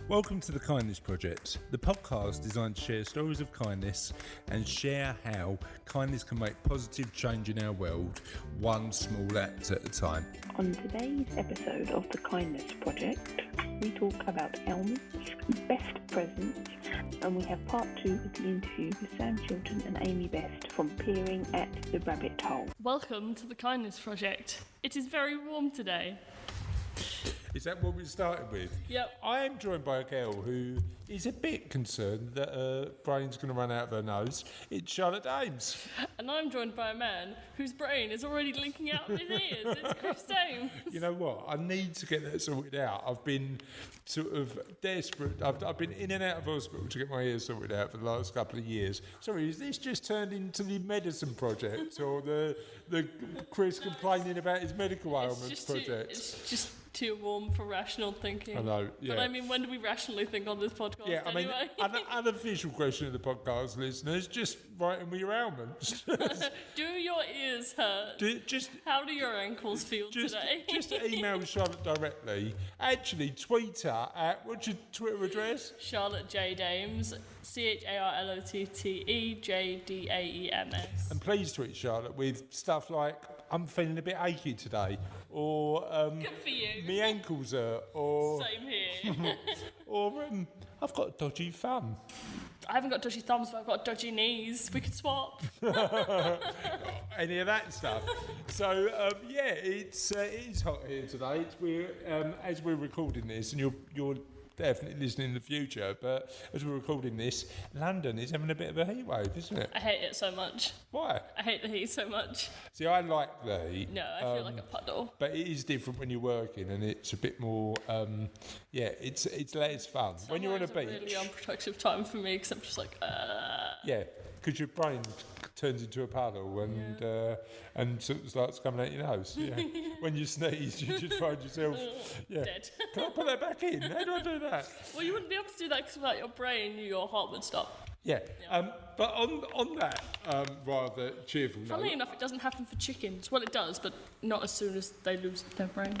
Welcome to The Kindness Project, the podcast designed to share stories of kindness and share how kindness can make positive change in our world, one small act at a time. On today's episode of The Kindness Project, we talk about ailments, best presents, and we have part 2 of the interview with Sam Chilton and Amy Best from Peering at the Rabbit Hole. Welcome to The Kindness Project. It is very warm today. Is that what we started with? Yep. I am joined by a girl who is a bit concerned that her brain's going to run out of her nose. It's Charlotte Ames. And I'm joined by a man whose brain is already linking out with his ears. It's Chris Ames. You know what? I need to get that sorted out. I've been sort of desperate. I've been in and out of hospital to get my ears sorted out for the last couple of years. Sorry, is this just turned into the medicine project or the Chris complaining about his medical ailments project? It's just too warm for rational thinking. I know, yeah. But I mean, when do we rationally think on this podcast anyway? I mean, unofficial question of the podcast, listeners, just write in with your ailments. Do your ears hurt? How do your ankles feel today? Just email Charlotte directly. Actually, tweet her at, what's your Twitter address? Charlotte J. Dames, CharlotteJdaems. And please tweet Charlotte with stuff like, I'm feeling a bit achy today, or good for you. My ankles hurt, or Same here. or I've got dodgy thumb. I haven't got dodgy thumbs, but I've got dodgy knees. We could swap. Any of that stuff. So it is hot here today. As we're recording this, and you're definitely listening in the future, but as we're recording this, London is having a bit of a heat wave, isn't it? I hate it so much. Why? I hate the heat so much. See, I like the heat. No, I feel like a puddle. But it is different when you're working, and it's a bit more, it's less fun. When you're on a beach. It's a really unproductive time for me, because I'm just like, Yeah, because your brain turns into a puddle and sort of starts coming out your nose. Yeah. When you sneeze, you just find yourself dead. Can I put that back in? How do I do that? Well, you wouldn't be able to do that because without your brain, your heart would stop. Yeah. But on that rather cheerful note. Funnily enough, it doesn't happen for chickens. Well, it does, but not as soon as they lose their brain.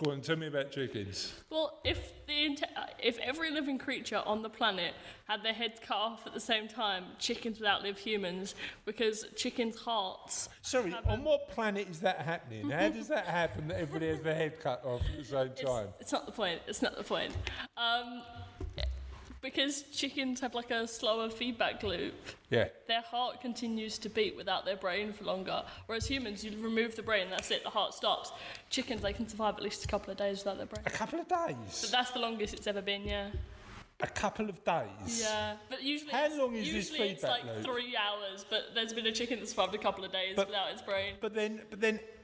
Go on, tell me about chickens. Well, if every living creature on the planet had their heads cut off at the same time, chickens would outlive humans, because chickens' hearts... Sorry, on what planet is that happening? How does that happen that everybody has their head cut off at the same time? It's not the point. It's not the point. Because chickens have like a slower feedback loop. Yeah. Their heart continues to beat without their brain for longer. Whereas humans, you remove the brain, that's it, the heart stops. Chickens, they can survive at least a couple of days without their brain. A couple of days? But that's the longest it's ever been, yeah. A couple of days? Yeah, but usually How long is this feedback it's like loop? 3 hours, but there's been a chicken that's survived a couple of days without its brain. But then,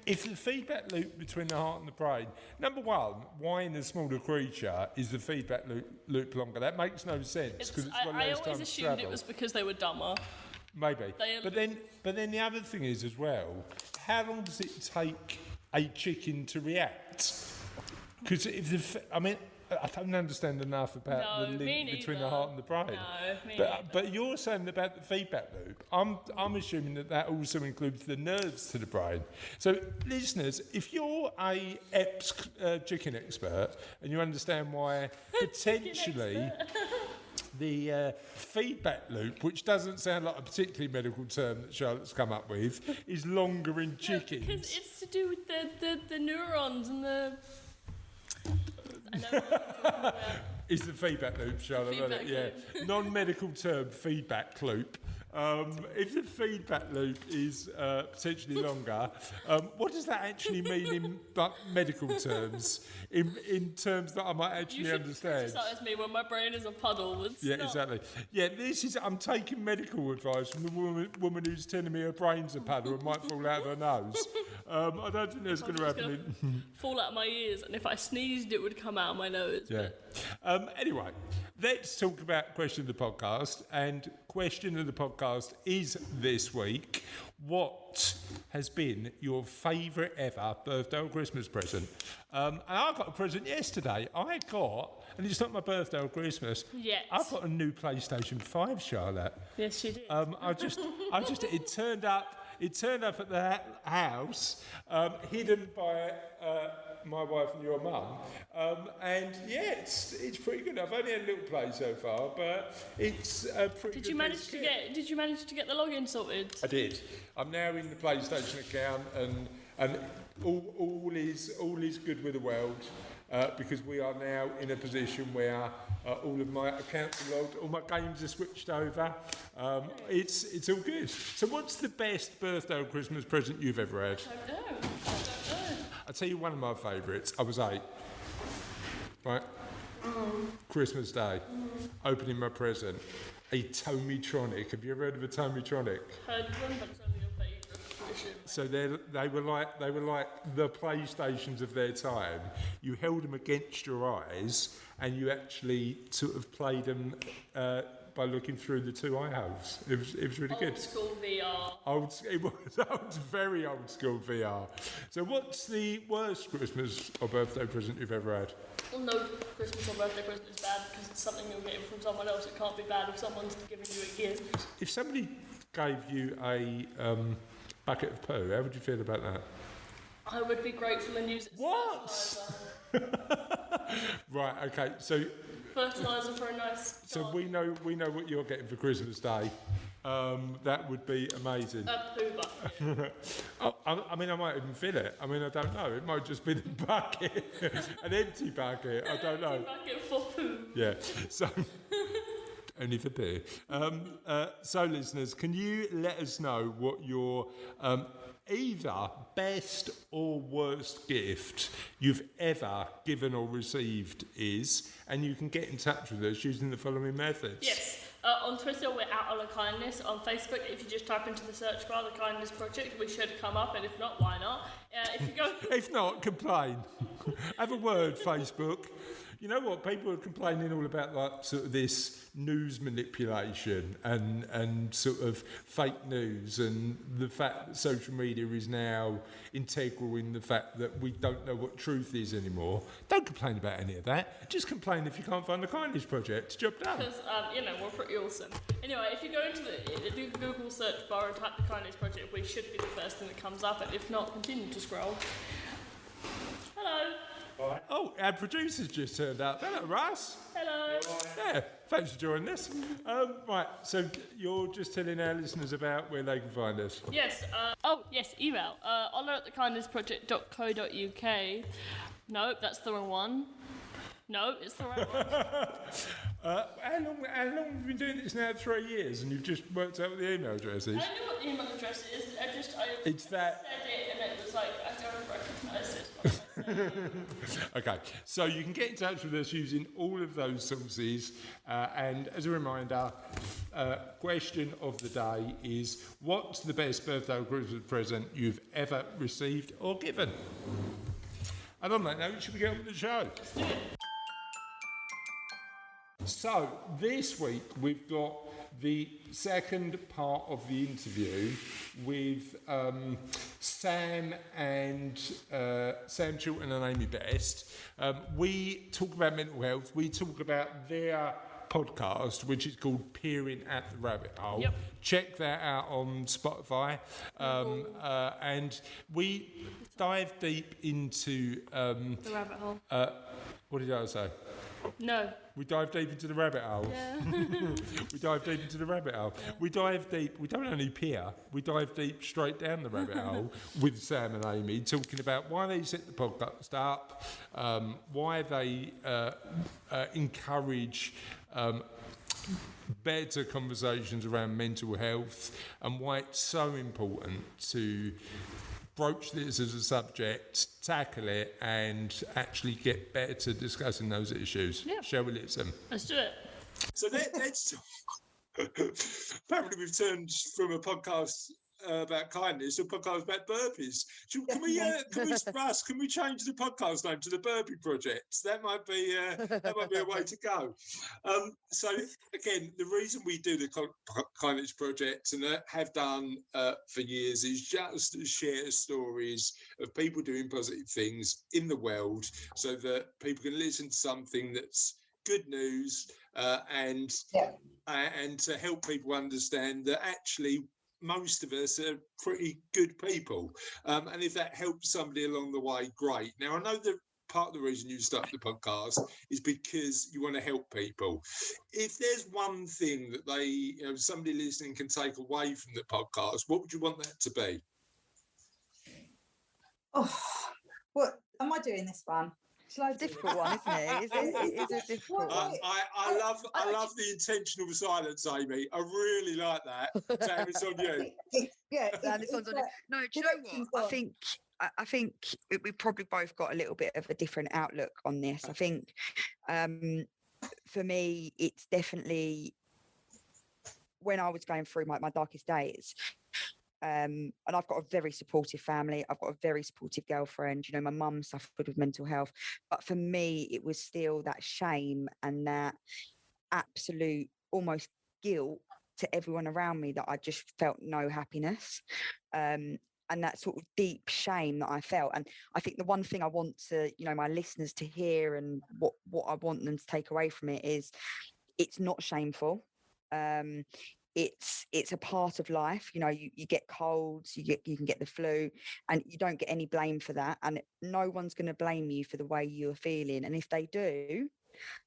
if the feedback loop between the heart and the brain, number one, why in a smaller creature is the feedback loop longer? That makes no sense. I always assumed it was because they were dumber. Maybe. But then the other thing is as well, how long does it take a chicken to react? Because I don't understand enough about the link between the heart and the brain. But you're saying about the feedback loop. I'm assuming that also includes the nerves to the brain. So, listeners, if you're a chicken expert and you understand why potentially the feedback loop, which doesn't sound like a particularly medical term that Charlotte's come up with, is longer in chickens. Because it's to do with the neurons and the... Is the feedback loop, Charlotte? Non-medical term, feedback loop. If the feedback loop is potentially longer, what does that actually mean in medical terms? In terms that I might actually understand. You should criticise me when my brain is a puddle. Exactly. Yeah, I'm taking medical advice from the woman who's telling me her brain's a puddle and might fall out of her nose. I don't think that's going to happen. Fall out of my ears, and if I sneezed, it would come out of my nose. Yeah. Anyway, let's talk about question of the podcast. And question of the podcast is this week: what has been your favourite ever birthday or Christmas present? And I got a present yesterday. And it's not my birthday or Christmas. Yet. I got a new PlayStation 5, Charlotte. Yes, you did. It turned up at the house, hidden by my wife and your mum, and yeah, it's pretty good. I've only had a little play so far, but it's pretty good. Did you manage to get the login sorted? I did. I'm now in the PlayStation account, and all is good with the world. Because we are now in a position where all of my accounts are logged, all my games are switched over. It's all good. So what's the best birthday or Christmas present you've ever had? I don't know. I'll tell you one of my favourites. I was 8. Right? Christmas Day. Opening my present. A Tommytronic. Have you ever heard of a Tommytronic? Heard of them, but it's only a favourite edition. So they were like the PlayStations of their time. You held them against your eyes, and you actually sort of played them by looking through the two eye holes. It was really good. Old school VR. It was very old school VR. So what's the worst Christmas or birthday present you've ever had? Well, no Christmas or birthday present is bad because it's something you're getting from someone else. It can't be bad if someone's giving you a gift. If somebody gave you a bucket of poo, how would you feel about that? I would be grateful and use it as fertiliser. Right, okay, so Fertiliser for a nice so garden. we know what you're getting for Christmas Day. That would be amazing. A poo bucket. I mean, I might even fill it. I mean, I don't know. It might just be the bucket, an empty bucket. I don't know. Empty bucket for poo. Yeah. So only for beer. So, listeners, can you let us know what your either best or worst gift you've ever given or received is, and you can get in touch with us using the following methods. Yes. On Twitter, we're at Ola Kindness. On Facebook, if you just type into the search bar, The Kindness Project, we should come up, and if not, why not? If you go... If not, complain. Have a word, Facebook. You know what? People are complaining all about like sort of this news manipulation and sort of fake news, and the fact that social media is now integral in the fact that we don't know what truth is anymore. Don't complain about any of that. Just complain if you can't find the Kindness Project. Job done. Because, we're pretty awesome. Anyway, if you go into the Google search bar and type The Kindness Project, we should be the first thing that comes up, and if not, continue to scroll. Hello. Right. Oh, our producer's just turned up. Hello, Russ. Hello. Yeah, thanks for joining us. Right, so you're just telling our listeners about where they can find us. Yes. Email. Ola@thekindnessproject.co.uk. Nope, that's the wrong one. No, it's the right one. How long have you been doing this now? 3 years, and you've just worked out what the email address is? I know what the email address is. It's that. Said it, and it was like, I don't recognise it. Okay, so you can get in touch with us using all of those sources, and as a reminder, question of the day is, what's the best birthday or Christmas present you've ever received or given? And on that note, should we get on with the show? Let's do it. So this week we've got the second part of the interview with Sam Chilton and Amy Best. We talk about mental health. We talk about their podcast, which is called Peering at the Rabbit Hole. Yep. Check that out on Spotify. And we dive deep into... The rabbit hole. what did I say? No. We dive deep into the rabbit hole. Yeah. We dive deep into the rabbit hole. Yeah. We dive deep. We don't only peer. We dive deep straight down the rabbit hole with Sam and Amy, talking about why they set the podcast up, why they encourage better conversations around mental health, and why it's so important to broach this as a subject, tackle it, and actually get better to discussing those issues. Yeah. Shall we listen? Let's do it. So let's apparently we've turned from a podcast about kindness to a podcast about burpees. Can we change the podcast name to the Burpee Project? That might be a way to go. So again, the reason we do the Kindness Project and have done for years is just to share stories of people doing positive things in the world, so that people can listen to something that's good news and to help people understand that actually most of us are pretty good people. And if that helps somebody along the way, great. Now, I know that part of the reason you started the podcast is because you want to help people. If there's one thing that somebody listening can take away from the podcast, what would you want that to be? Oh, what am I doing this one? It's a difficult one, isn't it? It is a difficult one. I love the intentional silence, Amy. I really like that. Sam, it's on you. Yeah, Sam, this one's on you. No, do you know what? I think we've probably both got a little bit of a different outlook on this. I think for me, it's definitely when I was going through my darkest days. And I've got a very supportive family. I've got a very supportive girlfriend. You know, my mum suffered with mental health. But for me, it was still that shame and that absolute almost guilt to everyone around me that I just felt no happiness. And that sort of deep shame that I felt. And I think the one thing I want to, my listeners to hear and what I want them to take away from it is it's not shameful. It's a part of life. You get colds, you can get the flu, and you don't get any blame for that. And no one's going to blame you for the way you're feeling. And if they do,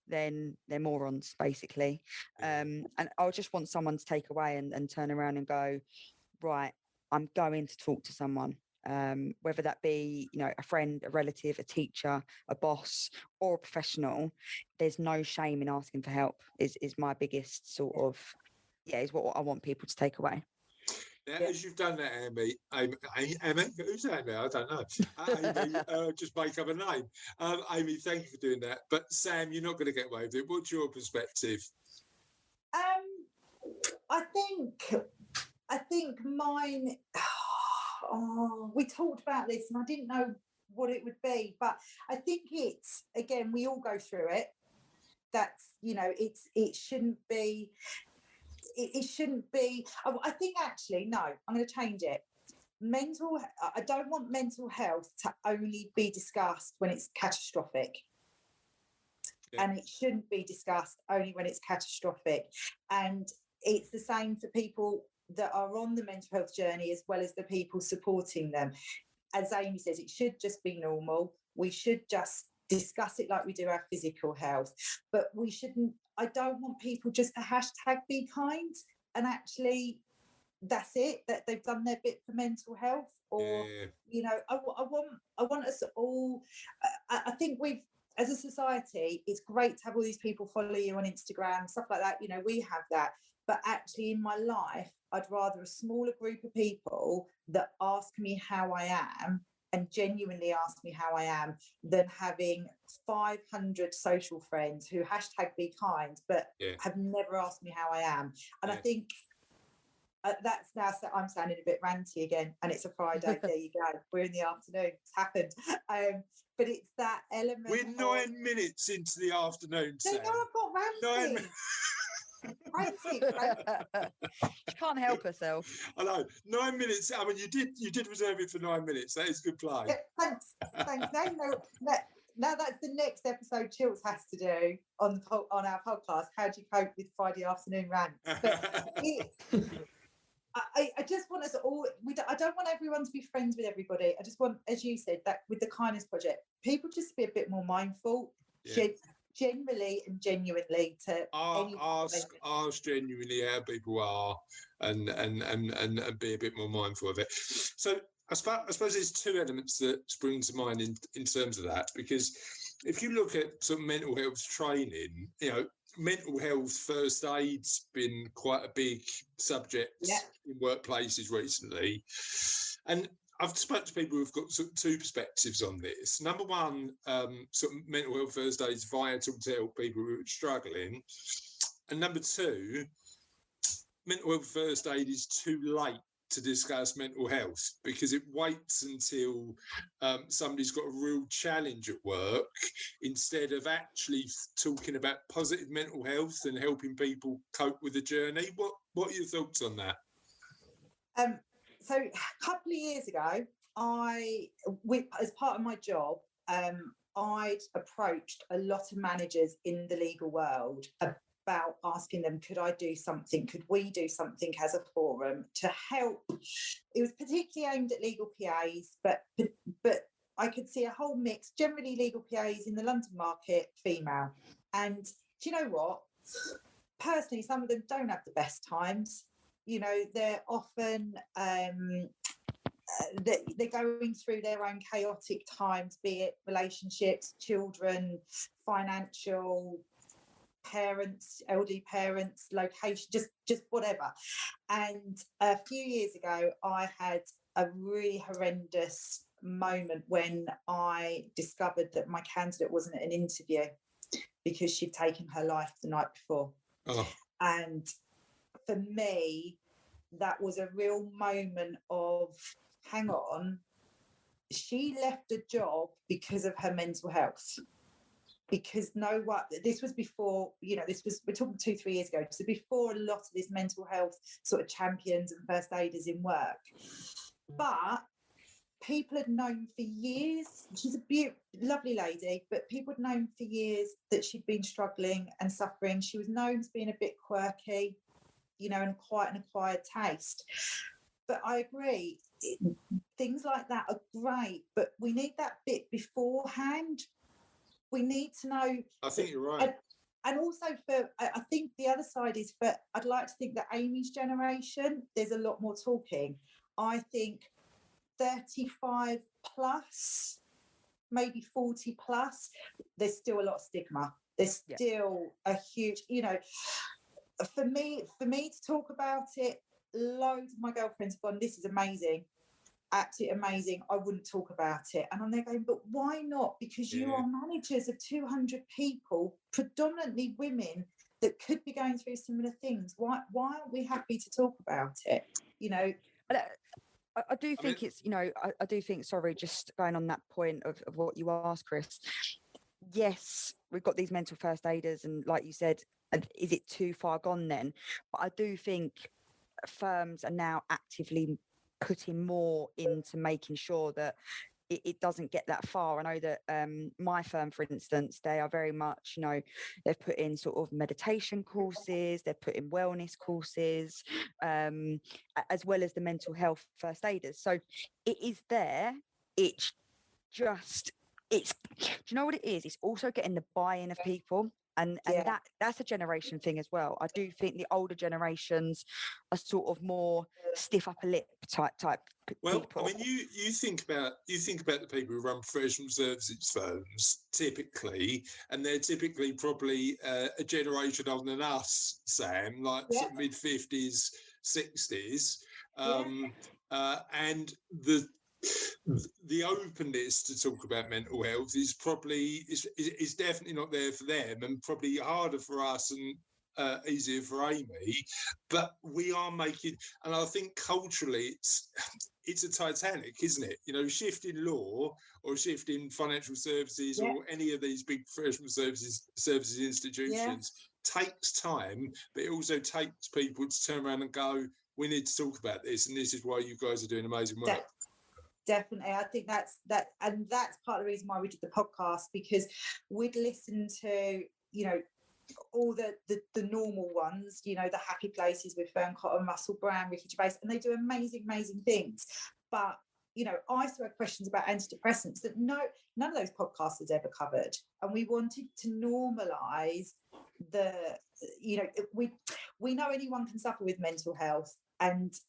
then they're morons, basically. And I just want someone to take away and turn around and go, right, I'm going to talk to someone. Whether that be, a friend, a relative, a teacher, a boss, or a professional, there's no shame in asking for help is my biggest sort of, is what I want people to take away. Now, as you've done that, Amy, who's Amy? I don't know. Amy, just make up a name. Amy, thank you for doing that. But Sam, you're not going to get away with it. What's your perspective? I think mine. We talked about this, and I didn't know what it would be, but I think it's, again, we all go through it. That's it shouldn't be. It shouldn't be. I think actually, no, I'm going to change it. I don't want mental health to only be discussed when it's catastrophic. Yeah. And it shouldn't be discussed only when it's catastrophic. And it's the same for people that are on the mental health journey as well as the people supporting them. As Amy says, it should just be normal. We should just discuss it like we do our physical health, but we shouldn't. I don't want people just to hashtag be kind and actually that's it, that they've done their bit for mental health, or I want us all. I think as a society, it's great to have all these people follow you on Instagram, stuff like that. We have that, but actually in my life, I'd rather a smaller group of people that ask me how I am and genuinely ask me how I am than having 500 social friends who hashtag be kind but have never asked me how I am. And I think that's now, I'm sounding a bit ranty again, and it's a Friday. There you go, we're in the afternoon, it's happened. But it's that element. We're 9 minutes into the afternoon, Sam. No, I've got ranty. She can't help herself. I know. 9 minutes. I mean, you did reserve it for 9 minutes. That is good play. Yeah, thanks. Now that's the next episode Chilts has to do on our podcast. How do you cope with Friday afternoon rants? I just want us all. I don't want everyone to be friends with everybody. I just want, as you said, that with the Kindness Project, people just be a bit more mindful. Generally and genuinely to ask genuinely how people are and be a bit more mindful of it. So I suppose there's two elements that spring to mind in terms of that, because if you look at some mental health training, mental health first aid's been quite a big subject in workplaces recently, and I've spoken to people who've got sort of two perspectives on this. Number one, sort of mental health first aid is vital to help people who are struggling. And number two, mental health first aid is too late to discuss mental health because it waits until somebody's got a real challenge at work instead of actually talking about positive mental health and helping people cope with the journey. What are your thoughts on that? So a couple of years ago, as part of my job, I'd approached a lot of managers in the legal world about asking them, could I do something? Could we do something as a forum to help? It was particularly aimed at legal PAs, but I could see a whole mix, generally legal PAs in the London market, female. And do you know what? Personally, some of them don't have the best times. You know, they're often they're going through their own chaotic times, be it relationships, children, financial, parents, elderly parents, location, just whatever. And a few years ago, I had a really horrendous moment when I discovered that my candidate wasn't at an interview because she'd taken her life the night before. Oh. And for me, that was a real moment of, hang on, she left a job because of her mental health. Because this was before, you know, we're talking 2-3 years ago, so before a lot of this mental health sort of champions and first aiders in work. But people had known for years, she's a lovely lady, but people had known for years that she'd been struggling and suffering. She was known as being a bit quirky, you know, and quite an acquired taste. But I agree, things like that are great, but we need that bit beforehand. We need to know. I think you're right. And also I think the other side is I'd like to think that Amy's generation, there's a lot more talking. I think 35 plus, maybe 40 plus, there's still a lot of stigma. There's still a huge, you know, for me to talk about it, loads of my girlfriends have gone, this is amazing, absolutely amazing, I wouldn't talk about it. And I'm there going, but why not? Because you are managers of 200 people, predominantly women, that could be going through similar things. Why aren't we happy to talk about it? You know, I do think it's, you know, I do think, sorry, just going on that point of what you asked, Chris. Yes, we've got these mental first aiders, and like you said, is it too far gone then? But I do think firms are now actively putting more into making sure that it doesn't get that far. I know that my firm, for instance, they are very much, you know, they've put in sort of meditation courses, they've put in wellness courses, as well as the mental health first aiders. So it is there. It's just, do you know what it is? It's also getting the buy-in of people. And that's a generation thing as well. I do think the older generations are sort of more stiff upper lip type well, people. I mean, you think about the people who run professional services firms typically, and they're typically probably a generation older than us, Sam, like sort of mid-50s, 60s, and the openness to talk about mental health is probably is definitely not there for them, and probably harder for us and easier for Amy. But we are making, and I think culturally it's a Titanic, isn't it? You know, shift in law or shift in financial services or any of these big professional services institutions takes time, but it also takes people to turn around and go, we need to talk about this, and this is why you guys are doing amazing work. Definitely. I think that's part of the reason why we did the podcast, because we'd listen to, you know, all the normal ones, you know, the happy places with Fern Cotton, Russell Brand, Ricky Gervais, and they do amazing things. But, you know, I still had questions about antidepressants that none of those podcasters ever covered. And we wanted to normalise you know, we know anyone can suffer with mental health.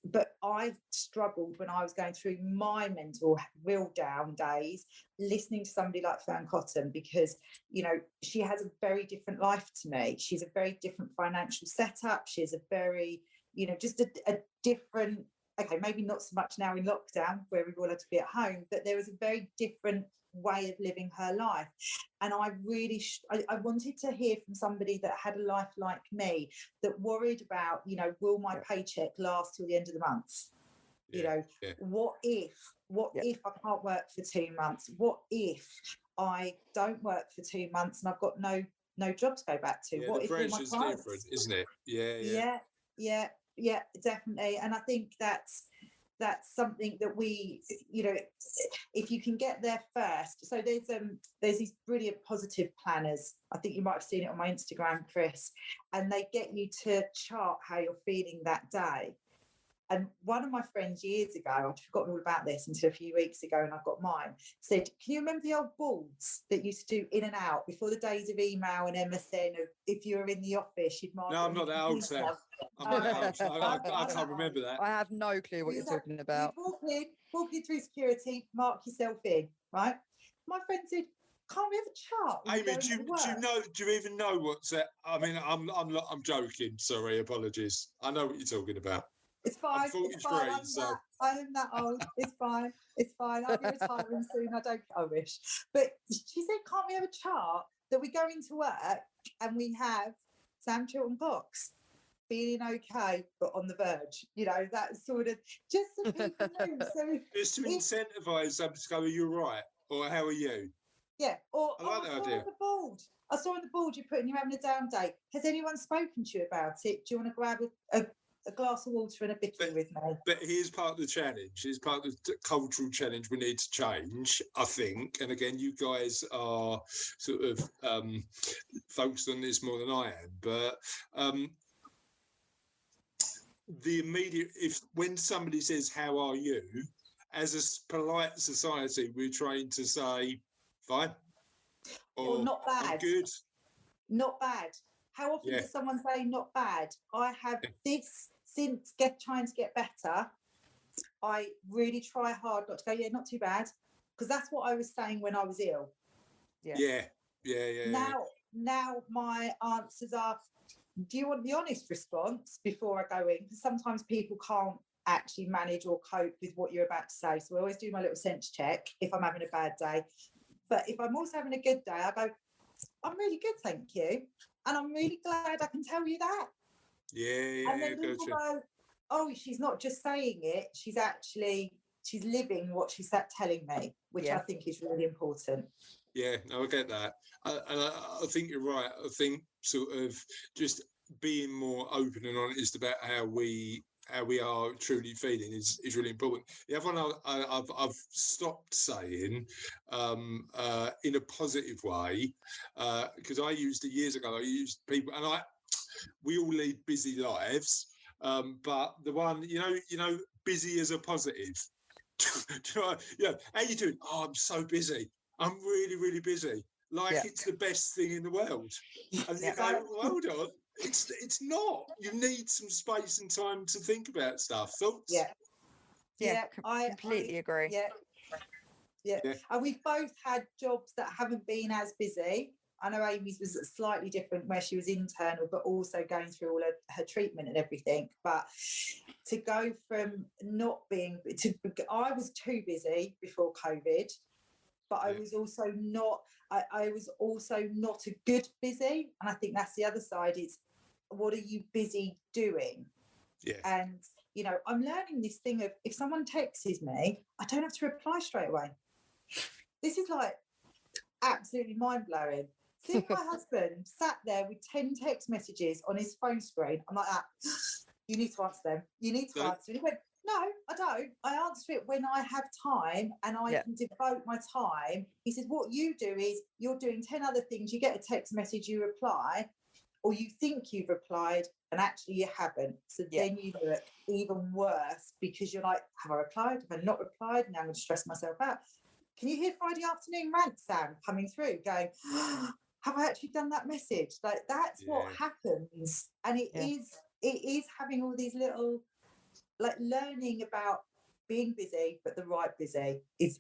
But I struggled when I was going through my mental real down days, listening to somebody like Fern Cotton, because, you know, she has a very different life to me. She's a very different financial setup. She's a very, you know, just a different, okay, maybe not so much now in lockdown where we've all had to be at home, but there was a very different way of living her life. And I really I wanted to hear from somebody that had a life like me, that worried about, you know, will my paycheck last till the end of the month? You know, what if I can't work for 2 months? What if I don't work for 2 months and I've got no job to go back to? What if all my clients... different, isn't it? Yeah, definitely. And I think that's that's something that we, you know, if you can get there first. So there's these brilliant positive planners. I think you might have seen it on my Instagram, Chris, and they get you to chart how you're feeling that day. And one of my friends years ago, I'd forgotten all about this until a few weeks ago, and I got mine, said, can you remember the old boards that used to do in and out before the days of email and MSN? Of if you were in the office, you'd mark. No, I'm not that old, Sam. I'm not that old. I can't remember that. I have no clue what you're talking about. You walk in through security, mark yourself in, right? My friend said, can't we have a chart? Amy, do you even know what's that? I mean, I'm joking. Sorry, apologies. I know what you're talking about. It's fine. I'm 43, it's fine. so I'm that old. It's fine. It's fine. I'll be retiring soon. I wish. But she said, can't we have a chart that we go into work and we have Sam Chilton box feeling okay, but on the verge? You know, that sort of, just so people know. So just to incentivise them to go, are you right? Or how are you? Yeah. Or I like that idea. I saw on the board you're putting you're having a down day. Has anyone spoken to you about it? Do you want to grab a glass of water and a bicky with me? But here's part of the challenge. Here's part of the cultural challenge we need to change, I think. And again, you guys are sort of focused on this more than I am. But the immediate, when somebody says, how are you? As a polite society, we're trained to say, fine. Or not bad. I'm good. Not bad. How often does someone say not bad? I have this since trying to get better. I really try hard not to go, not too bad. Because that's what I was saying when I was ill. Yeah. Now my answers are, do you want the honest response before I go in? Because sometimes people can't actually manage or cope with what you're about to say. So I always do my little sense check if I'm having a bad day. But if I'm also having a good day, I go, I'm really good, thank you. And I'm really glad I can tell you that. And then people go, oh, she's not just saying it, she's living what she's telling me, which I think is really important. Yeah, no, I get that. And I think you're right. I think sort of just being more open and honest about how we are truly feeling is really important. The other one I've stopped saying in a positive way, because I used it years ago. I used people, and we all lead busy lives, but the one, you know, busy as a positive. How you doing? Oh, I'm so busy. I'm really, really busy. It's the best thing in the world. And you go, well, hold on. It's not. You need some space and time to think about stuff. Thoughts? I completely agree. Yeah. And we've both had jobs that haven't been as busy. I know Amy's was slightly different, where she was internal, but also going through all of her treatment and everything. But to go from not being I was too busy before COVID, but I was also not. I was also not a good busy, and I think that's the other side. It's what are you busy doing? Yeah. And you know, I'm learning this thing of if someone texts me, I don't have to reply straight away. This is like absolutely mind blowing. See my husband sat there with 10 text messages on his phone screen. I'm like, you need to answer them. You need to answer. And he went, no, I don't. I answer it when I have time and I can devote my time. He says, what you do is you're doing 10 other things. You get a text message, you reply, or you think you've replied and actually you haven't. So then you look even worse because you're like, have I replied? Have I not replied? Now I'm going to stress myself out. Can you hear Friday afternoon rant, Sam, coming through going, have I actually done that message? Like that's what happens. And it is having all these little, like learning about being busy, but the right busy is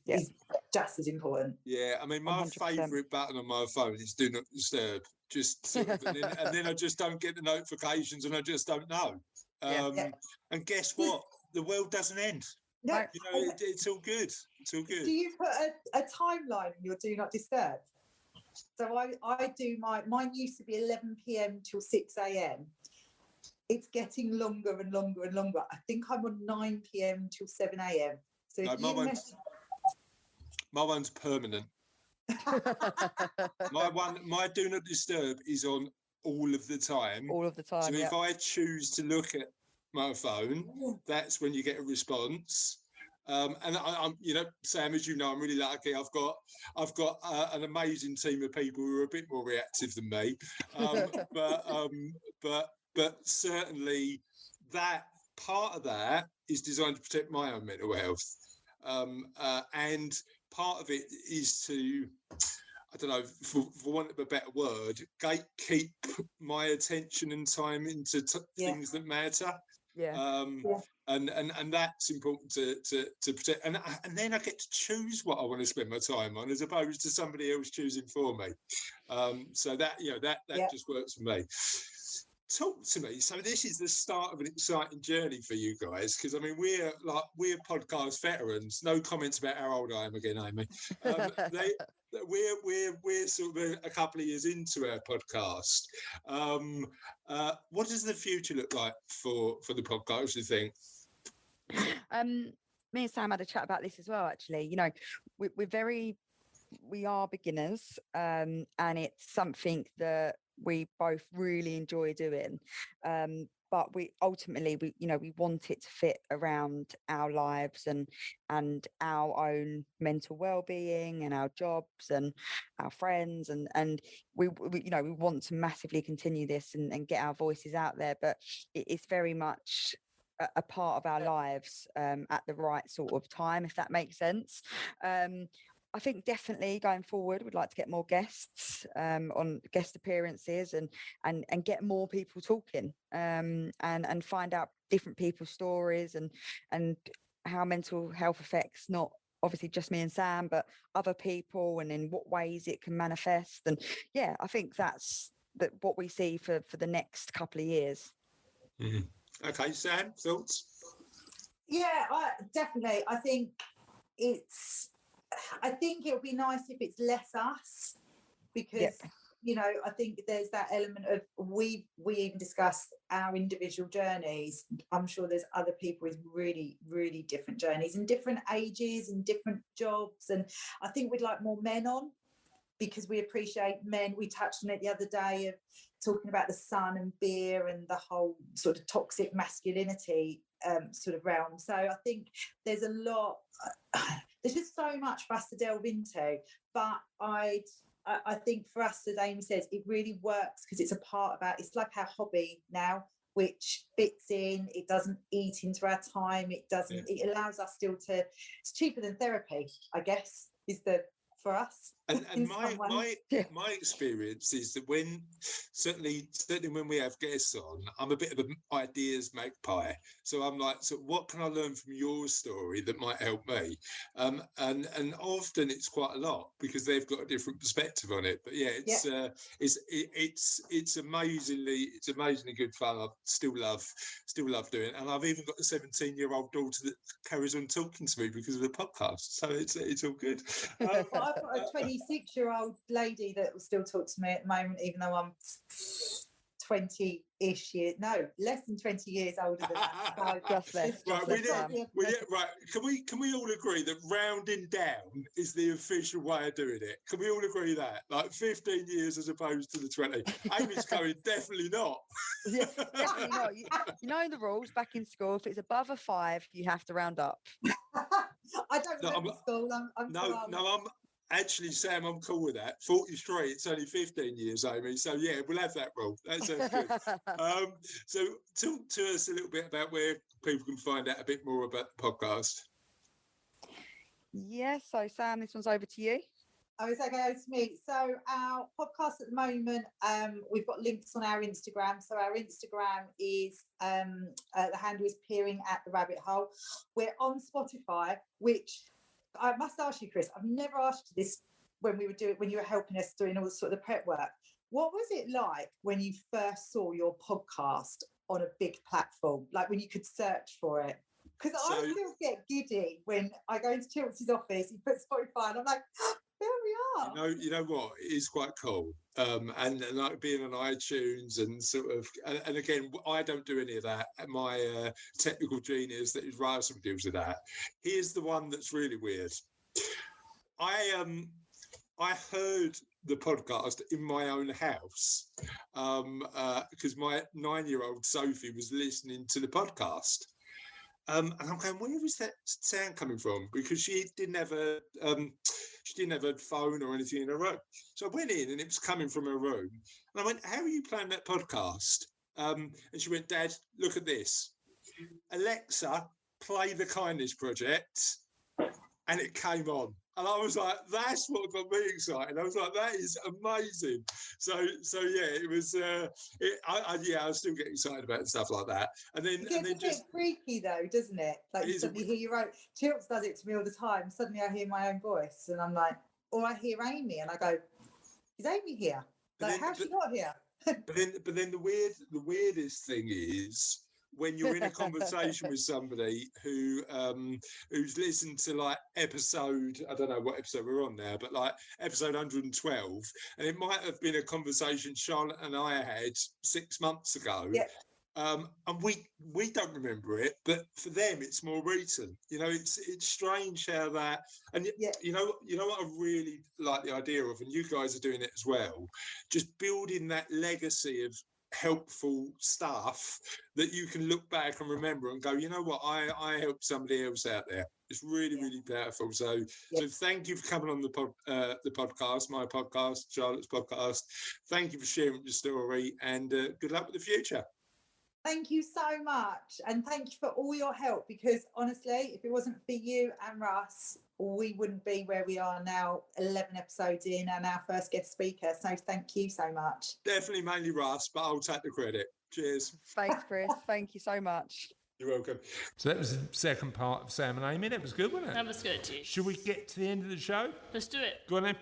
just as important. Yeah, I mean, my 100%. Favourite button on my phone is do not disturb. Just sort of, and then I just don't get the notifications and I just don't know. And guess what? The world doesn't end. No, you know, it's all good. It's all good. Do you put a timeline in your do not disturb? So I do mine used to be 11 p.m. till 6 a.m. It's getting longer and longer and longer. I think I'm on 9 p.m. till 7 a.m. So no, my one's permanent. my do not disturb is on all of the time. All of the time. So if I choose to look at my phone, that's when you get a response. And I'm, Sam, as you know, I'm really lucky. I've got an amazing team of people who are a bit more reactive than me. But certainly that part of that is designed to protect my own mental health. And part of it is to, I don't know, for want of a better word, gatekeep my attention and time into things that matter. And that's important to protect. And then I get to choose what I want to spend my time on, as opposed to somebody else choosing for me. So that just works for me. Talk to me. So this is the start of an exciting journey for you guys, because I mean we're podcast veterans. No comments about how old I am again, Amy. We're sort of a couple of years into our podcast. What does the future look like for the podcast, do you think? Me and Sam had a chat about this as well, actually. We are beginners, and it's something that we both really enjoy doing, but we ultimately we want it to fit around our lives and our own mental well-being and our jobs and our friends, and we want to massively continue this and get our voices out there, but it's very much a part of our lives at the right sort of time, if that makes sense. I think definitely going forward, we'd like to get more guests on guest appearances and get more people talking and find out different people's stories and how mental health affects not obviously just me and Sam, but other people, and in what ways it can manifest. And yeah, I think that's what we see for the next couple of years. Mm-hmm. Okay, Sam, thoughts? Yeah, definitely. I think it'll be nice if it's less us, because I think there's that element of we even discussed our individual journeys. I'm sure there's other people with really, really different journeys and different ages and different jobs, and I think we'd like more men on, because we appreciate men. We touched on it the other day of talking about the sun and beer and the whole sort of toxic masculinity sort of realm. So I think there's a lot. There's just so much for us to delve into, but I think for us, as Amy says, it really works because it's a part of it's like our hobby now, which fits in. It doesn't eat into our time. It doesn't. It allows us still to. It's cheaper than therapy, I guess, is for us. And my experience is that certainly when we have guests on, I'm a bit of an ideas magpie. So I'm like, so what can I learn from your story that might help me? And often it's quite a lot because they've got a different perspective on it. But yeah, it's amazingly good fun. I still love doing it. And I've even got a 17-year-old daughter that carries on talking to me because of the podcast. So it's all good. I've got a 26-year-old lady that will still talk to me at the moment, even though I'm 20-ish years, no, less than 20 years older than that. So just less. Right. Can we all agree that rounding down is the official way of doing it? Can we all agree that? Like 15 years as opposed to the 20? Amy's going, definitely not. Yeah, definitely not. You know the rules back in school. If it's above a 5, you have to round up. I don't remember school. I'm actually, Sam, I'm cool with that. 43, it's only 15 years, Amy. So, yeah, we'll have that rule. That sounds good. So, talk to us a little bit about where people can find out a bit more about the podcast. Yeah, so, Sam, this one's over to you. Oh, it's okay, it's me. So, our podcast at the moment, we've got links on our Instagram. So, our Instagram is, the handle is Peering at the Rabbit Hole. We're on Spotify, which I must ask you, Chris, I've never asked you this when you were helping us doing all the sort of the prep work. What was it like when you first saw your podcast on a big platform, like when you could search for it? Because I still get giddy when I go into Chilton's office, he puts Spotify, and I'm like, there we are. You know what? It is quite cool. And like being on iTunes and sort of, and again, I don't do any of that. My technical genius that is Ryerson deals with that. Here's the one that's really weird. I heard the podcast in my own house because my 9-year-old Sophie was listening to the podcast. And I'm going, where is that sound coming from? Because she didn't have a phone or anything in her room. So I went in and it was coming from her room. And I went, how are you playing that podcast? And she went, Dad, look at this. Alexa, play The Kindness Project. And it came on. And I was like, that's what got me excited. I was like, that is amazing. So yeah, it was. I was still getting excited about stuff like that. And then it gets a bit freaky though, doesn't it? Like you suddenly hear your own. Chilts does it to me all the time. Suddenly I hear my own voice, and I'm like, or I hear Amy, and I go, is Amy here? Like, how's she not here? But then the weirdest thing is when you're in a conversation with somebody who's listened to like episode, I don't know what episode we're on now, but like episode 112, and it might have been a conversation Charlotte and I had 6 months ago. Yeah. And we don't remember it, but for them it's more recent. You know, it's strange how that, and you know what I really like the idea of, and you guys are doing it as well, just building that legacy of helpful stuff that you can look back and remember and go, you know what, I helped somebody else out there. It's really really powerful. So thank you for coming on the podcast, my podcast, Charlotte's podcast. Thank you for sharing your story, and good luck with the future. Thank you so much, and thank you for all your help, because honestly, if it wasn't for you and Russ, we wouldn't be where we are now, 11 episodes in and our first guest speaker. So thank you so much. Definitely mainly Russ, but I'll take the credit. Cheers. Thanks, Chris. Thank you so much. You're welcome. So that was the second part of Sam and Amy. That was good, wasn't it? That was good, too. Should we get to the end of the show? Let's do it. Go on then.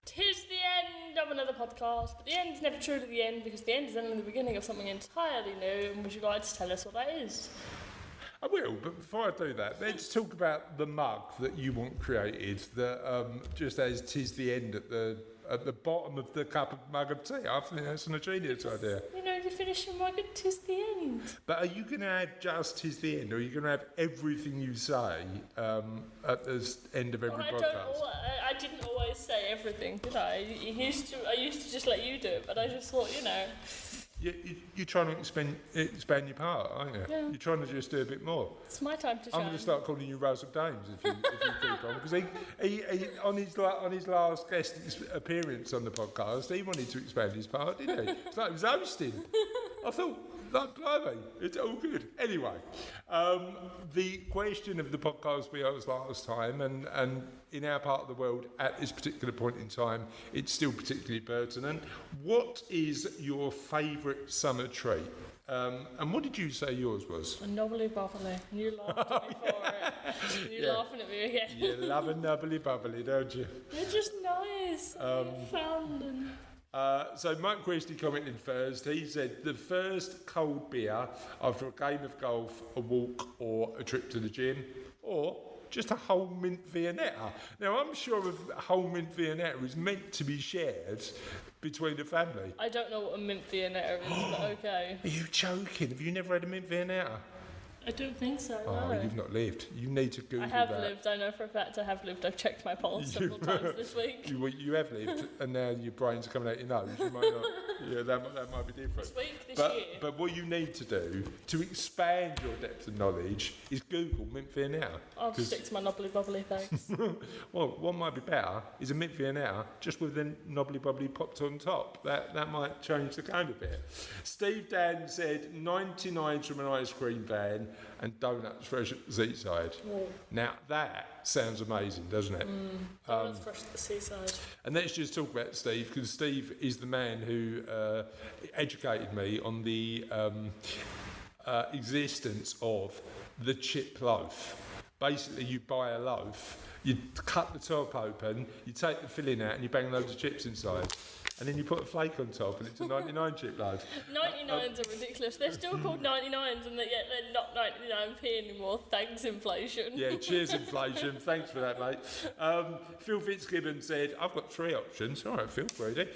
'Tis the end of another podcast, but the end is never truly the end, because the end is only the beginning of something entirely new. And would you like to tell us what that is? I will, but before I do that, let's talk about the mug that you want created, that just as 'tis the end at the bottom of the cup of mug of tea. I think that's a genius idea. You know, you finish your mug at 'tis the end. But are you going to have just 'tis the end, or are you going to have everything you say at the end of every podcast? I didn't always say everything, did I? I used to just let you do it, but I just thought, you know. You're trying to expand your part, aren't you? Yeah. You're trying to just do a bit more. It's my time to shine. I'm going to start calling you Russell Dames if you keep on, because he on his last guest appearance on the podcast, he wanted to expand his part, didn't he? It's like he was hosting. I thought, like, blimey, it's all good. Anyway, the question of the podcast we asked last time, and in our part of the world at this particular point in time, it's still particularly pertinent. What is your favourite summer treat? And what did you say yours was? A nubbly bubbly. And you laughed at me for it. You're laughing at me again. You love a nubbly bubbly, don't you? They're just nice. Found them. So Mike Christie commented first. He said the first cold beer after a game of golf, a walk, or a trip to the gym, or just a whole mint Viennetta. Now I'm sure a whole mint Viennetta is meant to be shared between the family. I don't know what a mint Viennetta is, but okay. Are you joking? Have you never had a mint Viennetta? I don't think so, Oh, no. you've not lived. You need to Google I have that. lived, I know for a fact I have lived. I've checked my pulse several times this week. You have lived, and now your brains are coming out your nose. You might not. Yeah, that might be different. This year. But what you need to do to expand your depth of knowledge is Google mint Viennetta. I'll stick to my knobbly bubbly, thanks. Well, what might be better is a mint Viennetta just with the knobbly bubbly popped on top. That might change the game a bit. Steve Dan said 99s from an ice cream van and donuts fresh at the seaside. Now that sounds amazing, doesn't it? Donuts fresh at the seaside. And let's just talk about Steve, because Steve is the man who educated me on the existence of the chip loaf. Basically, you buy a loaf, you cut the top open, you take the filling out, and you bang loads of chips inside. And then you put a flake on top, and it's a 99 chip loaf. 99s are ridiculous. They're still called 99s, and yet they're not 99p anymore. Thanks, inflation. Yeah, cheers, inflation. Thanks for that, mate. Phil Fitzgibbon said, I've got 3 options. All right, Phil, greedy.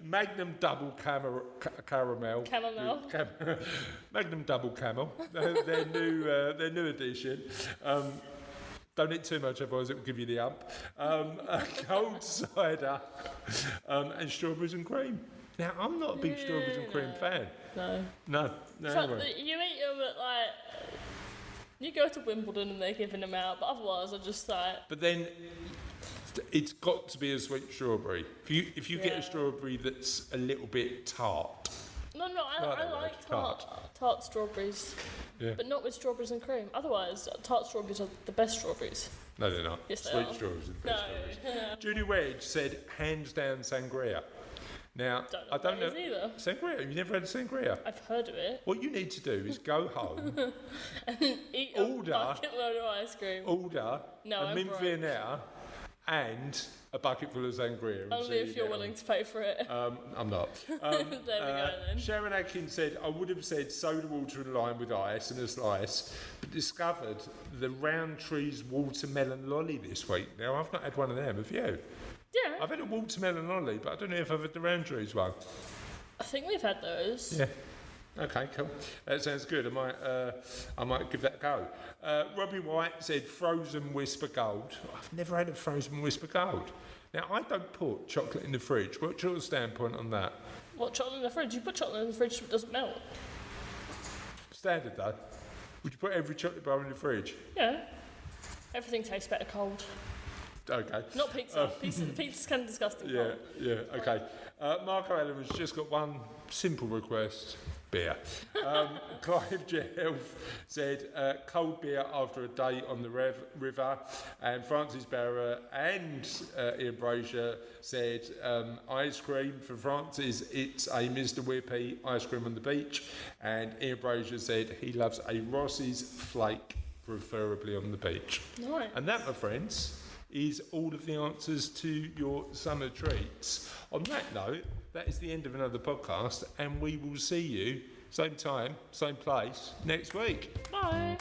Magnum Double Caramel. Chamomile. Magnum Double Camel. Their new edition. Don't eat too much, otherwise it will give you the hump. A cold cider and strawberries and cream. Now, I'm not a big strawberries and cream fan. No. Anyway. You eat them at like... You go to Wimbledon and they're giving them out, but otherwise I just like... But then it's got to be a sweet strawberry. If you get a strawberry that's a little bit tart. No, I like tart strawberries. Yeah. But not with strawberries and cream. Otherwise, tart strawberries are the best strawberries. No, they're not. Yes, they Sweet are. strawberries are the best strawberries. No. Judy Wedge said, hands down sangria. Now, I don't know. Either. Sangria? You've never had sangria? I've heard of it. What you need to do is go home, And eat a bucket load of ice cream. order No, a I'm mint broke. Viennere and a bucket full of sangria. and Only see if you you're get willing to pay for it. on. I'm not. There we go then. Sharon Atkins said, I would have said soda water and lime with ice and a slice, but discovered the Roundtree's watermelon lolly this week. Now, I've not had one of them, have you? Yeah, I've had a watermelon lolly, but I don't know if I've had the Roundtree's one. I think we've had those. Yeah. Okay, cool. That sounds good. I might give that a go. Robbie White said frozen Whisper Gold. I've never had a frozen Whisper Gold. Now, I don't put chocolate in the fridge. What's your standpoint on that? What, chocolate in the fridge? You put chocolate in the fridge so it doesn't melt. Standard, though. Would you put every chocolate bar in the fridge? Yeah. Everything tastes better cold. Okay. Not pizza. Pizza's kind of disgusting. Yeah, cold. okay. Marco Allen has just got one simple request. Beer. Clive Jelf said cold beer after a day on the river, and Francis Barra and Ian Brazier said ice cream. For Francis, it's a Mr. Whippy ice cream on the beach, and Ian Brazier said he loves a Ross's flake, preferably on the beach. Nice. And that, my friends, is all of the answers to your summer treats. On that note, that is the end of another podcast, and we will see you same time, same place next week. Bye.